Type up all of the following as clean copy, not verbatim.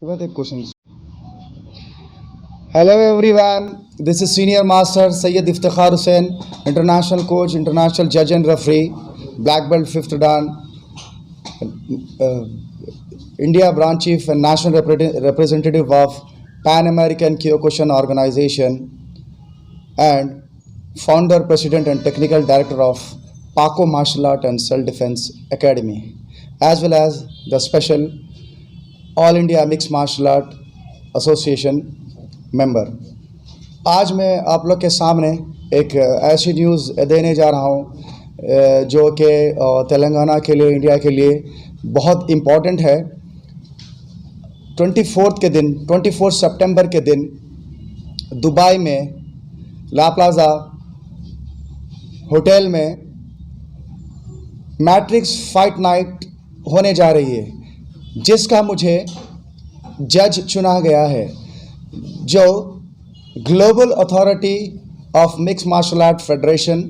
What are the questions? Hello everyone, this is Senior Master Syed Iftikhar Hussain, International Coach, International Judge and Referee, Black Belt 5th Dan, uh, India Branch Chief and National Representative of Pan American Kyokushin Organization, and Founder, President and Technical Director of Paco Martial Art and Self Defense Academy, as well as the Special all India mix martial art association member. आज मैं आप लोग के सामने एक ऐसी news देने जा रहा हूं जो कि तेलंगाना के लिए, इंडिया के लिए बहुत इम्पॉर्टेंट है। 24 सितंबर के दिन दुबई में ला प्लाज़ा होटल में मैट्रिक्स फाइट नाइट होने जा रही है, जिसका मुझे जज चुना गया है, जो global authority of mix martial art federation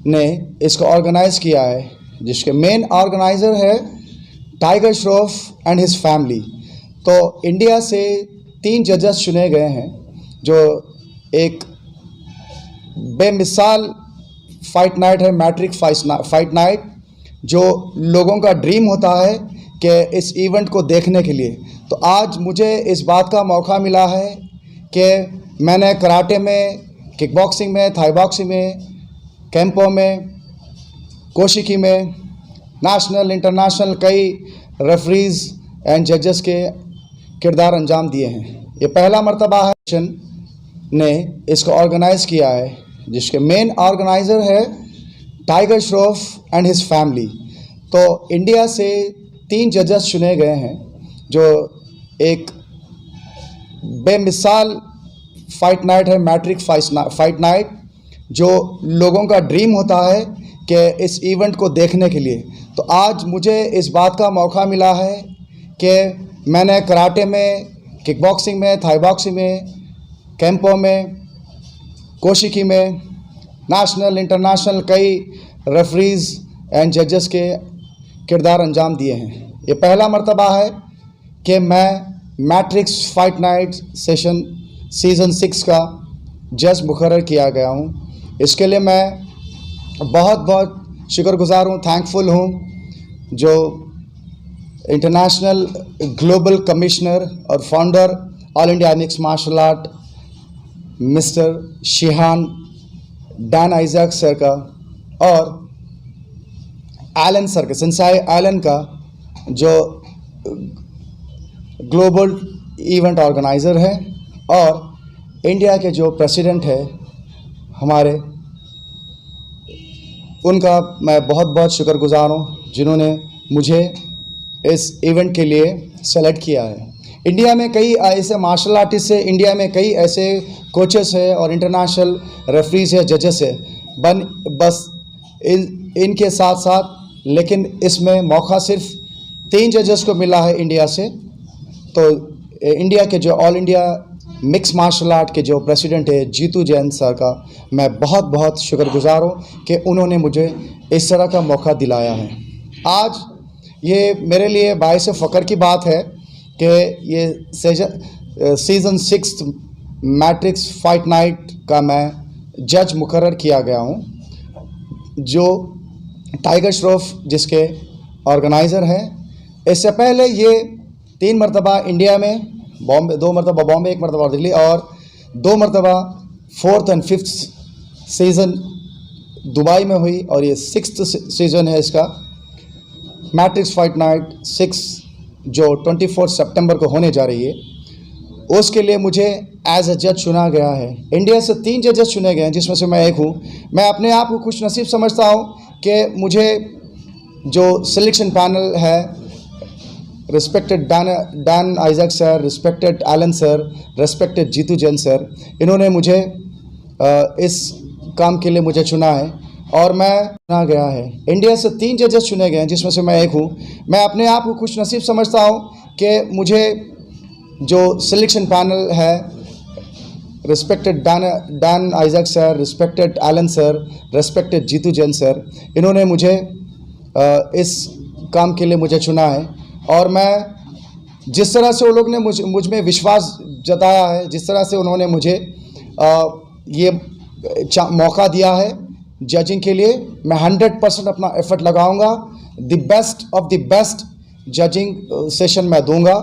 ने इसको ऑर्गेनाइज़ किया है, जिसके मेन ऑर्गेनाइज़र है Tiger Shroff and his family. तो इंडिया से 3 जजेस चुने गए हैं, जो एक बेमिसाल फाइट नाइट है, मैट्रिक फाइट नाइट, जो लोगों का ड्रीम होता है कि इस इवेंट को देखने के लिए। तो आज मुझे इस बात का मौका मिला है कि मैंने कराटे में, किक बॉक्सिंग में, थाई बॉक्सिंग में, कैंपो में, कोशिकी में, नेशनल इंटरनेशनल कई रेफरीज एंड जजेस के किरदार अंजाम दिए हैं। ये पहला मर्तबा है ने इसको ऑर्गेनाइज़ किया है, जिसके मेन ऑर्गेनाइज़र है Tiger Shroff and his family. तो इंडिया से 3 जजेस चुने गए हैं, जो एक बेमिसाल फाइट नाइट है, मैट्रिक फाइट नाइट, जो लोगों का ड्रीम होता है कि इस इवेंट को देखने के लिए। तो आज मुझे इस बात का मौका मिला है कि मैंने कराटे में, किक बॉक्सिंग में, थाई बॉक्सिंग में, कैंपो में, कोशिकी में, नेशनल इंटरनेशनल कई रेफरीज एंड जजेस के किरदार अंजाम दिए हैं। ये पहला मर्तबा है कि मैं मैट्रिक्स फाइट नाइट सीज़न 6 का जज मुकर्रर किया गया हूँ। इसके लिए मैं बहुत बहुत शुक्रगुजार हूँ, थैंकफुल हूँ, जो इंटरनेशनल ग्लोबल कमिश्नर और founder all India mix martial art mister shihan Dan Isaac sir का, और एलन सर का, सेंसाई एलन का, जो ग्लोबल इवेंट ऑर्गेनाइज़र है, और इंडिया के जो प्रेसिडेंट है हमारे, उनका मैं बहुत बहुत शुक्रगुजार हूँ, जिन्होंने मुझे इस इवेंट के लिए सेलेक्ट किया है। इंडिया में कई ऐसे मार्शल आर्टिस्ट है, इंडिया में कई ऐसे कोचेस है और इंटरनेशनल रेफरीज है, जजेस है, बस इनके साथ साथ, लेकिन इसमें मौका सिर्फ 3 जजेस को मिला है इंडिया से। तो इंडिया के जो all India mix martial art के जो प्रेसिडेंट है जीतू जैन सर का मैं बहुत बहुत शुक्रगुजार हूँ कि उन्होंने मुझे इस तरह का मौका दिलाया है। आज ये मेरे लिए बाइस फ़ख्र की बात है कि ये सीज़न 6 मैट्रिक्स फाइट नाइट का मैं जज मुकर्रर किया गया हूँ, जो टाइगर श्रॉफ जिसके ऑर्गेनाइज़र हैं। इससे पहले ये 3 मरतबा इंडिया में, बॉम्बे 2 मरतबा, बॉम्बे 1 मरतबा दिल्ली, और 2 मरतबा 4th और 5th सीज़न दुबई में हुई, और ये 6th सीज़न है इसका मैट्रिक्स फाइट नाइट 6, जो 24 सितंबर को होने जा रही है। उसके लिए मुझे एज ए जज चुना गया है। इंडिया से 3 जजेस चुने गए हैं, जिसमें से मैं एक हूँ। मैं अपने आप को खुश नसीब समझता हूँ कि मुझे जो सिलेक्शन पैनल है, respected Dan Isaac sir, respected Alan sir, respected Jeetu Jain sir, इन्होंने मुझे इस काम के लिए मुझे चुना है, और मैं चुना गया है। इंडिया से 3 जजेस चुने गए हैं, जिसमें से मैं एक हूँ। मैं अपने आप को खुश नसीब समझता हूँ कि मुझे जो सिलेक्शन पैनल है, respected Dan Isaac sir, respected Alan sir, respected Jeetu Jain sir, इन्होंने मुझे इस काम के लिए मुझे चुना है, और मैं जिस तरह से वो लोग ने मुझ में विश्वास जताया है, जिस तरह से उन्होंने मुझे ये मौका दिया है जजिंग के लिए, मैं 100% अपना एफर्ट लगाऊंगा। The best of the best judging session मैं दूंगा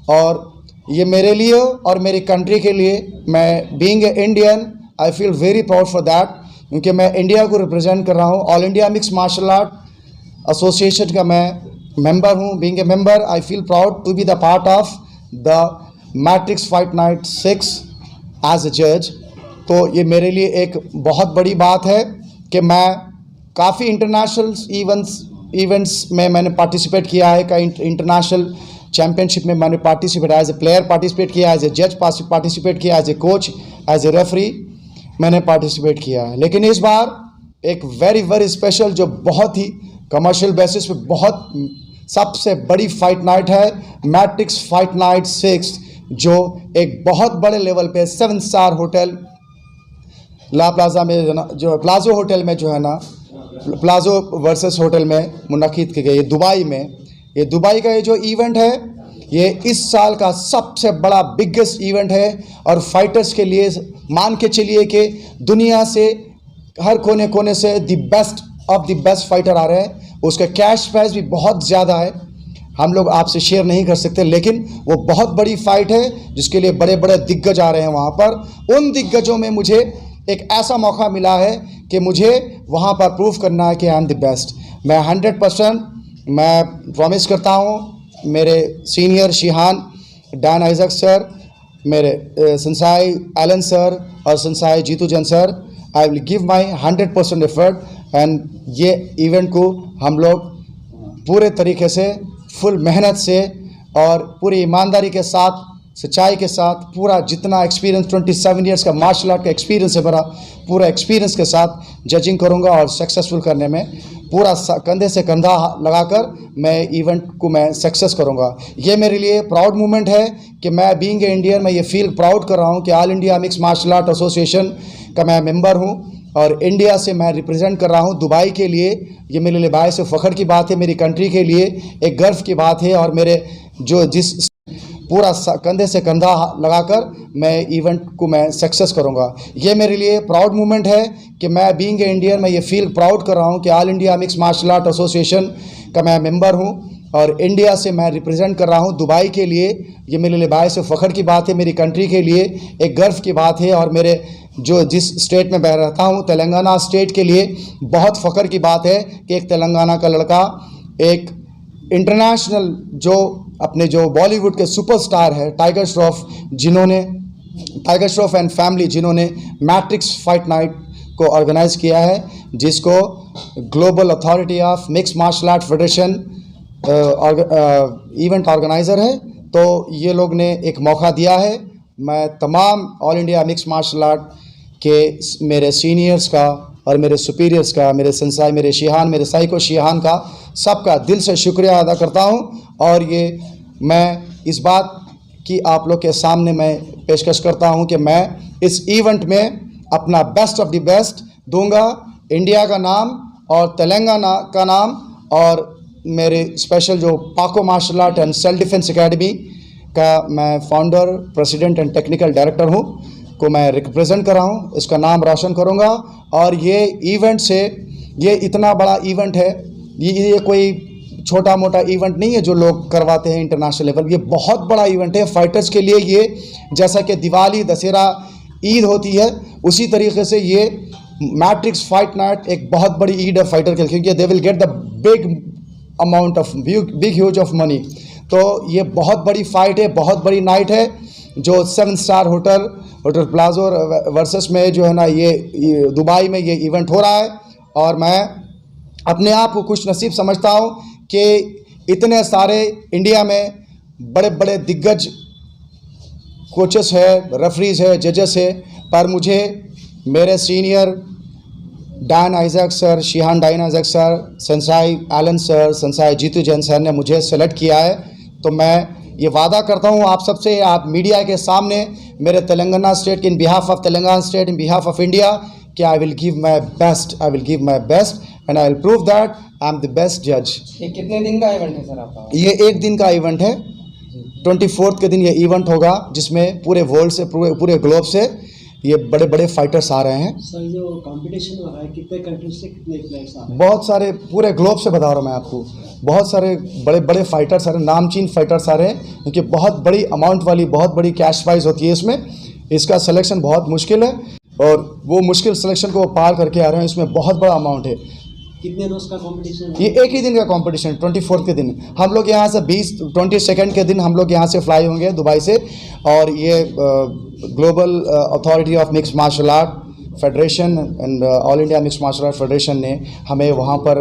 और ये मेरे लिए और मेरी कंट्री के लिए, मैं being a Indian I feel very proud for that, क्योंकि मैं इंडिया को रिप्रेजेंट कर रहा हूँ। All India mix martial art association का मैं मेंबर हूँ। Being a member I feel proud to be the part of the Matrix fight night 6 as a जज। तो ये मेरे लिए एक बहुत बड़ी बात है कि मैं काफ़ी इंटरनेशनल इवेंट्स में मैंने पार्टिसिपेट किया है। कई इंटरनेशनल चैम्पियनशिप में मैंने participate as a player participate किया, एज ए जज पार्टिसिपेट किया, as a coach, as a referee मैंने पार्टिसिपेट किया है। लेकिन इस बार एक वेरी वेरी स्पेशल, जो बहुत ही कमर्शियल बेसिस पे बहुत सबसे बड़ी फाइट नाइट है, मैट्रिक्स फाइट नाइट 6, जो एक बहुत बड़े लेवल पे 7 स्टार होटल ला प्लाजा में, जो प्लाजो होटल में जो है ना, प्लाजो वर्सेस होटल में मुनक्किद की गई दुबई में। ये दुबई का ये जो इवेंट है, ये इस साल का सबसे बड़ा बिगेस्ट इवेंट है और फाइटर्स के लिए मान के चलिए कि दुनिया से हर कोने कोने से the best of the best fighter आ रहे हैं। उसका कैश प्राइस भी बहुत ज़्यादा है, हम लोग आपसे शेयर नहीं कर सकते, लेकिन वो बहुत बड़ी फाइट है जिसके लिए बड़े बड़े दिग्गज आ रहे हैं वहाँ पर। उन दिग्गजों में मुझे एक ऐसा मौका मिला है कि मुझे वहाँ पर प्रूव करना है कि आई एम द बेस्ट। मैं 100% मैं प्रॉमिस करता हूँ, मेरे senior shihan Dan Isaac sir, मेरे संसाई एलन सर और sensei Jitu Jain sir, I will give my 100% effort and ये इवेंट को हम लोग पूरे तरीके से, फुल मेहनत से और पूरी ईमानदारी के साथ, सच्चाई के साथ, पूरा जितना एक्सपीरियंस 27 ईयर्स का मार्शल आर्ट का एक्सपीरियंस है मेरा, पूरा एक्सपीरियंस के साथ जजिंग करूंगा और सक्सेसफुल करने में पूरा कंधे से कंधा लगाकर मैं इवेंट को मैं सक्सेस करूंगा। ये मेरे लिए प्राउड मोमेंट है कि मैं बीइंग ए इंडियन, मैं ये फील प्राउड कर रहा हूँ कि all India mix martial art association का मैं मेंबर हूँ और इंडिया से मैं रिप्रेजेंट कर रहा हूँ दुबई के लिए। ये मेरे लिए बायस फ़ख्र की बात है, मेरी कंट्री के लिए एक गर्व की बात है और मेरे जो जिस पूरा कंधे से कंधा लगाकर मैं इवेंट को मैं सक्सेस करूंगा। ये मेरे लिए प्राउड मोमेंट है कि मैं बीइंग ए इंडियन, मैं ये फील प्राउड कर रहा हूँ कि all India mix martial art association का मैं मेंबर हूँ और इंडिया से मैं रिप्रेजेंट कर रहा हूँ दुबई के लिए। ये मेरे लिए बायस फ़ख्र की बात है, मेरी कंट्री के लिए एक गर्व की बात है और मेरे जो जिस स्टेट में मैं रहता हूँ तेलंगाना स्टेट के लिए बहुत फ़ख्र की बात है कि एक तेलंगाना का लड़का एक इंटरनेशनल जो अपने जो बॉलीवुड के सुपरस्टार है टाइगर श्रॉफ, जिन्होंने टाइगर श्रॉफ एंड फैमिली जिन्होंने मैट्रिक्स फाइट नाइट को ऑर्गेनाइज़ किया है, जिसको global authority of mix martial art federation event organiser है। तो ये लोग ने एक मौका दिया है। मैं तमाम all India mix martial art के मेरे सीनियर्स का और मेरे सुपीरियर्स का, मेरे संसाई, मेरे शिहान, मेरे साइको शिहान का, सबका दिल से शुक्रिया अदा करता हूँ। और ये मैं इस बात की आप लोग के सामने मैं पेशकश करता हूँ कि मैं इस इवेंट में अपना बेस्ट ऑफ द बेस्ट दूंगा। इंडिया का नाम और तेलंगाना का नाम और मेरे स्पेशल जो Pako martial art and self defence academy का मैं founder, president and technical director हूँ को मैं रिप्रेजेंट कर रहा हूँ, इसका नाम रोशन करूँगा। और ये इवेंट से, ये इतना बड़ा इवेंट है, ये कोई छोटा मोटा इवेंट नहीं है जो लोग करवाते हैं इंटरनेशनल लेवल। ये बहुत बड़ा इवेंट है फाइटर्स के लिए। ये जैसा कि दिवाली, दशहरा, ईद होती है, उसी तरीके से ये मैट्रिक्स फाइट नाइट एक बहुत बड़ी ईद है फाइटर के लिए, क्योंकि they will get the big amount of big huge of money. तो ये बहुत बड़ी फाइट है, बहुत बड़ी नाइट है जो 7 स्टार होटल प्लाजो वर्सेस में जो है ना, ये दुबई में ये इवेंट हो रहा है। और मैं अपने आप को खुश नसीब समझता हूँ कि इतने सारे इंडिया में बड़े बड़े दिग्गज कोचेस है, रेफरीज है, जजेस है, पर मुझे मेरे senior Dan Isaac sir, shihan Dan Isaac sir, sensei Allen sir, sensei Jitu Jain sir ने मुझे सेलेक्ट किया है। तो मैं ये वादा करता हूँ आप सबसे, आप मीडिया के सामने, मेरे Telangana state in behalf of Telangana state, in behalf of India, कि I will give my best, I will give my best and I will prove that I am the best जज। ये कितने दिन का इवेंट है सर आपका? ये 1 दिन का इवेंट है। 24 के दिन ये इवेंट होगा, जिसमें पूरे वर्ल्ड से, पूरे ग्लोब से ये बड़े बड़े फाइटर्स आ रहे हैं। सर जो कंपटीशन हो रहा है कितने कंट्री से कितने प्लेयर्स आ रहे हैं? बहुत सारे, पूरे ग्लोब से बता रहा हूँ मैं आपको, बहुत सारे बड़े बड़े फाइटर्स आ रहे हैं, नामचीन फाइटर्स आ रहे हैं, क्योंकि बहुत बड़ी अमाउंट वाली, बहुत बड़ी कैश प्राइज होती है इसमें। इसका सिलेक्शन बहुत मुश्किल है और वो मुश्किल सिलेक्शन को वो पार करके आ रहे हैं। इसमें बहुत बड़ा अमाउंट है। कितने रोज का कंपटीशन है? ये एक ही दिन का कंपटीशन, 24 के दिन। हम लोग यहाँ से 22 के दिन हम लोग यहाँ से फ्लाई होंगे दुबई से, और ये global authority of mix martial art federation and all India mix martial art federation ने हमें वहाँ पर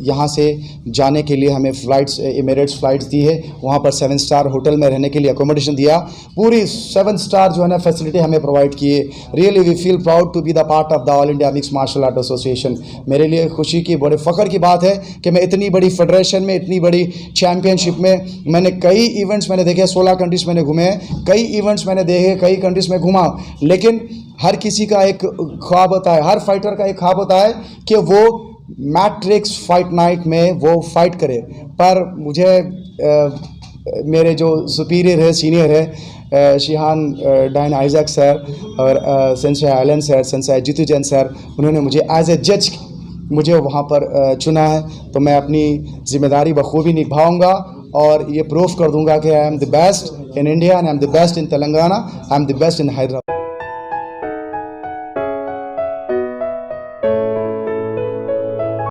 यहाँ से जाने के लिए हमें फ़्लाइट्स, एमिरेट्स फ़्लाइट्स दी है। वहाँ पर 7 स्टार होटल में रहने के लिए अकोमोडेशन दिया, पूरी 7 स्टार जो है ना फैसिलिटी हमें प्रोवाइड किए। Really we feel proud to be the part of the all India mix martial art association. मेरे लिए खुशी की, बड़े फ़ख्र की बात है कि मैं इतनी बड़ी फेडरेशन में, इतनी बड़ी चैम्पियनशिप में, मैंने कई इवेंट्स मैंने देखे, 16 कंट्रीज़ मैंने घूमे हैं, कई इवेंट्स मैंने देखे, कई कंट्रीज़ में घूमा। लेकिन हर किसी का एक ख्वाब होता है, हर फाइटर का एक ख्वाब होता है कि वो मैट्रिक्स फाइट नाइट में वो फाइट करे। पर मुझे मेरे जो सुपीरियर है, सीनियर है, शिहान डाइन आइजैक सर और sensei Alan sir, sensei Jeetu Jain sir, उन्होंने मुझे एज ए जज मुझे वहाँ पर चुना है। तो मैं अपनी ज़िम्मेदारी बखूबी निभाऊंगा और ये प्रूफ कर दूंगा कि आई am the best in India and I am the best in Telangana, I am the best in Hyderabad.